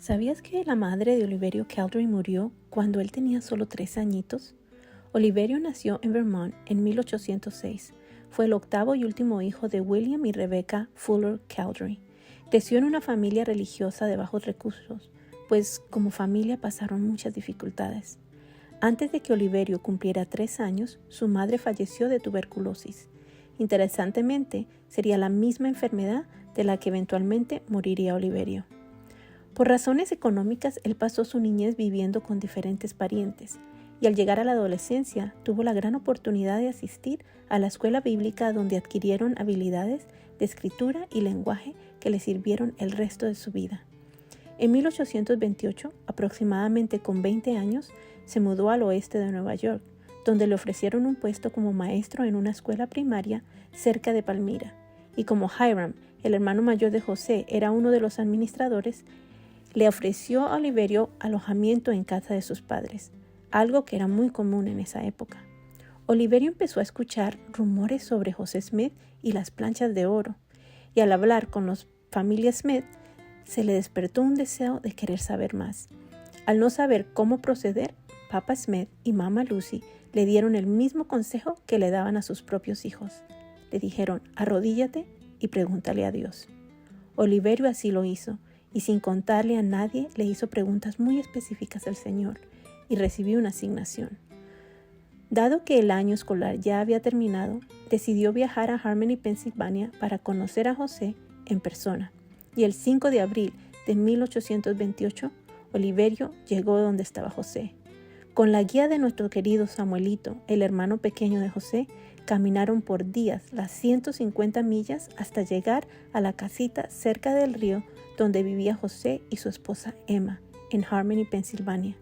¿Sabías que la madre de Oliverio Cowdery murió cuando él tenía solo 3 añitos? Oliverio nació en Vermont en 1806. Fue el octavo y último hijo de William y Rebecca Fuller Cowdery. Creció en una familia religiosa de bajos recursos, pues como familia pasaron muchas dificultades. Antes de que Oliverio cumpliera 3 años, su madre falleció de tuberculosis. Interesantemente, sería la misma enfermedad de la que eventualmente moriría Oliverio. Por razones económicas, él pasó su niñez viviendo con diferentes parientes y al llegar a la adolescencia tuvo la gran oportunidad de asistir a la escuela bíblica donde adquirieron habilidades de escritura y lenguaje que le sirvieron el resto de su vida. En 1828, aproximadamente con 20 años, se mudó al oeste de Nueva York, donde le ofrecieron un puesto como maestro en una escuela primaria cerca de Palmira. Y como Hiram, el hermano mayor de José, era uno de los administradores, le ofreció a Oliverio alojamiento en casa de sus padres, algo que era muy común en esa época. Oliverio empezó a escuchar rumores sobre José Smith y las planchas de oro, y al hablar con la familia Smith, se le despertó un deseo de querer saber más. Al no saber cómo proceder, Papa Smith y Mama Lucy le dieron el mismo consejo que le daban a sus propios hijos. Le dijeron, arrodíllate y pregúntale a Dios. Oliverio así lo hizo, y sin contarle a nadie le hizo preguntas muy específicas al Señor y recibió una asignación. Dado que el año escolar ya había terminado, decidió viajar a Harmony, Pensilvania para conocer a José en persona. Y el 5 de abril de 1828, Oliverio llegó donde estaba José. Con la guía de nuestro querido Samuelito, el hermano pequeño de José, caminaron por días las 150 millas hasta llegar a la casita cerca del río donde vivía José y su esposa Emma, en Harmony, Pensilvania.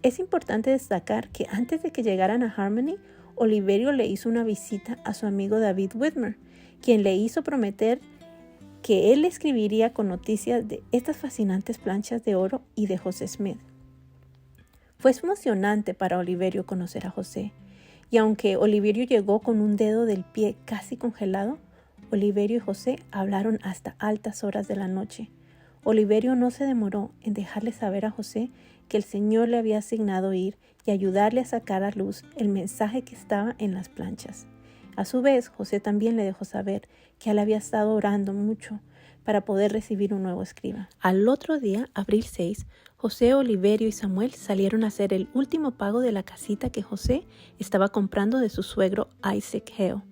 Es importante destacar que antes de que llegaran a Harmony, Oliverio le hizo una visita a su amigo David Whitmer, quien le hizo prometer que él le escribiría con noticias de estas fascinantes planchas de oro y de José Smith. Fue emocionante para Oliverio conocer a José, y aunque Oliverio llegó con un dedo del pie casi congelado, Oliverio y José hablaron hasta altas horas de la noche. Oliverio no se demoró en dejarle saber a José que el Señor le había asignado ir y ayudarle a sacar a luz el mensaje que estaba en las planchas. A su vez, José también le dejó saber que él había estado orando mucho para poder recibir un nuevo escriba. Al otro día, abril 6, José, Oliverio y Samuel salieron a hacer el último pago de la casita que José estaba comprando de su suegro Isaac Hale.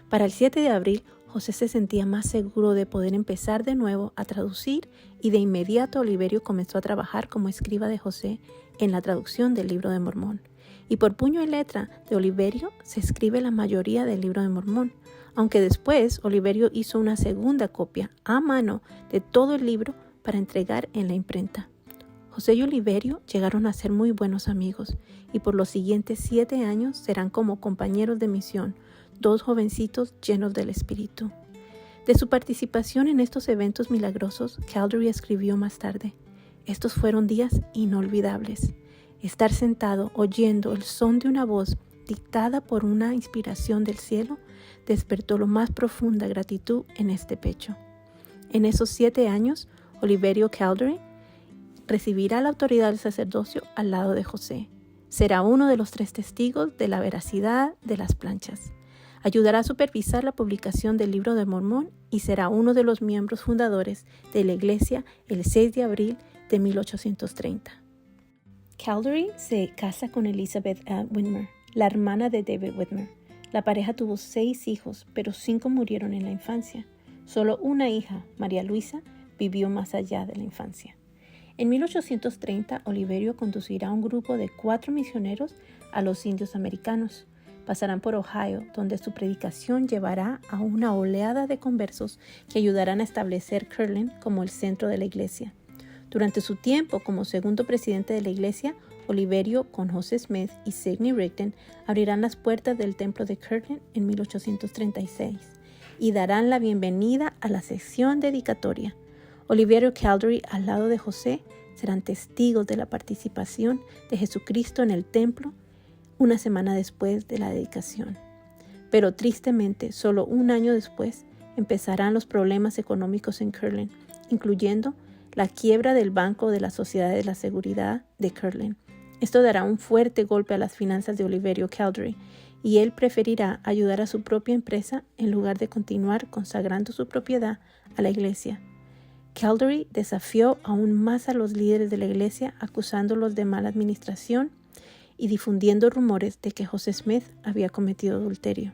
Para el 7 de abril, José se sentía más seguro de poder empezar de nuevo a traducir y de inmediato Oliverio comenzó a trabajar como escriba de José en la traducción del Libro de Mormón. Y por puño y letra de Oliverio se escribe la mayoría del Libro de Mormón, aunque después Oliverio hizo una segunda copia a mano de todo el libro para entregar en la imprenta. José y Oliverio llegaron a ser muy buenos amigos y por los siguientes 7 años serán como compañeros de misión, 2 jovencitos llenos del Espíritu. De su participación en estos eventos milagrosos, Cowdery escribió más tarde: estos fueron días inolvidables. Estar sentado oyendo el son de una voz dictada por una inspiración del cielo despertó lo más profunda gratitud en este pecho. En esos 7 años, Oliverio Cowdery recibirá la autoridad del sacerdocio al lado de José. Será uno de los 3 testigos de la veracidad de las planchas. Ayudará a supervisar la publicación del Libro de Mormón y será uno de los miembros fundadores de la iglesia el 6 de abril de 1830. Cowdery se casa con Elizabeth Whitmer, la hermana de David Whitmer. La pareja tuvo 6 hijos, pero 5 murieron en la infancia. Solo una hija, María Luisa, vivió más allá de la infancia. En 1830, Oliverio conducirá un grupo de 4 misioneros a los indios americanos. Pasarán por Ohio, donde su predicación llevará a una oleada de conversos que ayudarán a establecer Kirtland como el centro de la iglesia. Durante su tiempo como segundo presidente de la iglesia, Oliverio, con José Smith y Sidney Rigdon, abrirán las puertas del templo de Kirtland en 1836 y darán la bienvenida a la sesión dedicatoria. Oliverio Cowdery, al lado de José, serán testigos de la participación de Jesucristo en el templo una semana después de la dedicación. Pero tristemente, solo un año después, empezarán los problemas económicos en Kirtland, incluyendo la quiebra del Banco de la Sociedad de la Seguridad de Kirtland. Esto dará un fuerte golpe a las finanzas de Oliverio Cowdery, y él preferirá ayudar a su propia empresa en lugar de continuar consagrando su propiedad a la iglesia. Cowdery desafió aún más a los líderes de la iglesia, acusándolos de mala administración y difundiendo rumores de que José Smith había cometido adulterio.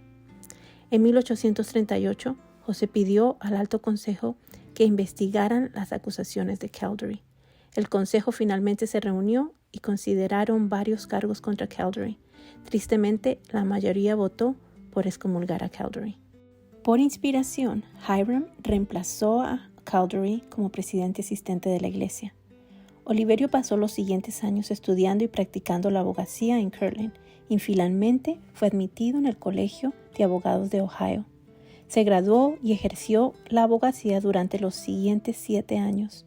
En 1838, José pidió al Alto Consejo que investigaran las acusaciones de Cowdery. El consejo finalmente se reunió y consideraron varios cargos contra Cowdery. Tristemente, la mayoría votó por excomulgar a Cowdery. Por inspiración, Hiram reemplazó a Cowdery como presidente asistente de la iglesia. Oliverio pasó los siguientes años estudiando y practicando la abogacía en Kirtland y finalmente fue admitido en el Colegio de Abogados de Ohio. Se graduó y ejerció la abogacía durante los siguientes 7 años.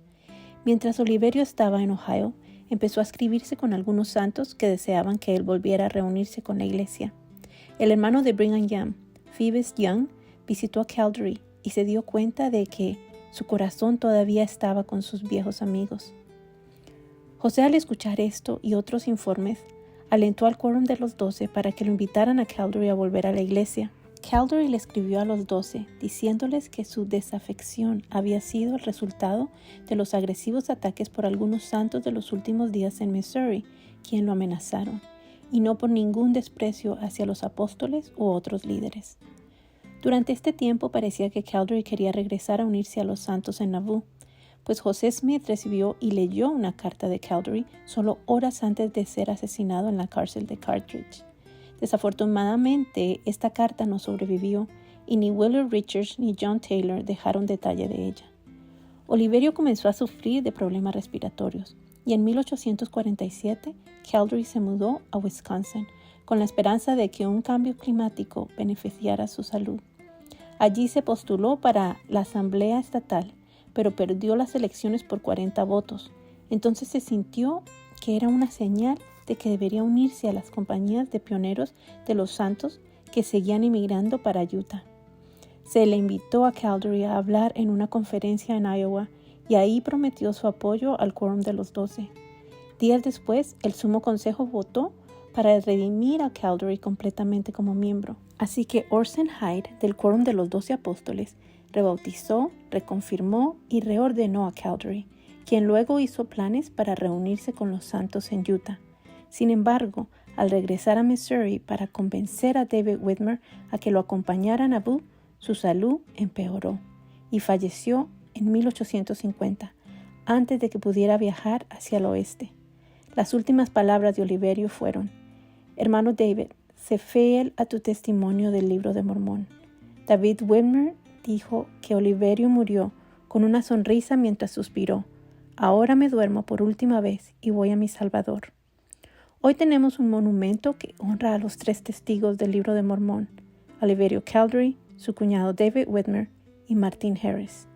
Mientras Oliverio estaba en Ohio, empezó a escribirse con algunos santos que deseaban que él volviera a reunirse con la iglesia. El hermano de Brigham Young, Phoebus Young, visitó a Cowdery y se dio cuenta de que su corazón todavía estaba con sus viejos amigos. José, al escuchar esto y otros informes, alentó al quórum de los 12 para que lo invitaran a Cowdery a volver a la iglesia. Cowdery le escribió a los 12 diciéndoles que su desafección había sido el resultado de los agresivos ataques por algunos santos de los últimos días en Missouri, quien lo amenazaron, y no por ningún desprecio hacia los apóstoles u otros líderes. Durante este tiempo parecía que Cowdery quería regresar a unirse a los santos en Nauvoo, pues José Smith recibió y leyó una carta de Cowdery solo horas antes de ser asesinado en la cárcel de Carthage. Desafortunadamente, esta carta no sobrevivió y ni Willard Richards ni John Taylor dejaron detalle de ella. Oliverio comenzó a sufrir de problemas respiratorios y en 1847 Cowdery se mudó a Wisconsin con la esperanza de que un cambio climático beneficiara su salud. Allí se postuló para la Asamblea Estatal, pero perdió las elecciones por 40 votos. Entonces se sintió que era una señal de que debería unirse a las compañías de pioneros de los santos que seguían emigrando para Utah. Se le invitó a Cowdery a hablar en una conferencia en Iowa y ahí prometió su apoyo al quórum de los 12. Días después, el Sumo Consejo votó para redimir a Cowdery completamente como miembro. Así que Orson Hyde, del quórum de los 12 apóstoles, rebautizó, reconfirmó y reordenó a Cowdery, quien luego hizo planes para reunirse con los santos en Utah. Sin embargo, al regresar a Missouri para convencer a David Whitmer a que lo acompañara a Nauvoo, su salud empeoró y falleció en 1850, antes de que pudiera viajar hacia el oeste. Las últimas palabras de Oliverio fueron: «Hermano David, sé fiel a tu testimonio del Libro de Mormón». David Whitmer dijo que Oliverio murió con una sonrisa mientras suspiró: «Ahora me duermo por última vez y voy a mi Salvador». Hoy tenemos un monumento que honra a los 3 testigos del Libro de Mormón: Oliverio Cowdery, su cuñado David Whitmer y Martin Harris.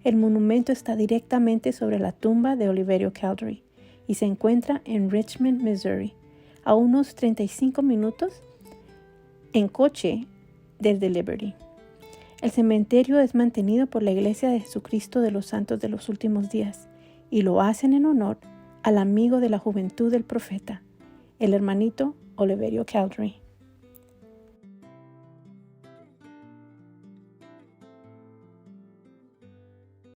El monumento está directamente sobre la tumba de Oliverio Cowdery y se encuentra en Richmond, Missouri, a unos 35 minutos en coche desde Liberty. El cementerio es mantenido por la Iglesia de Jesucristo de los Santos de los Últimos Días y lo hacen en honor al amigo de la juventud del profeta, el hermanito Oliverio Cowdery.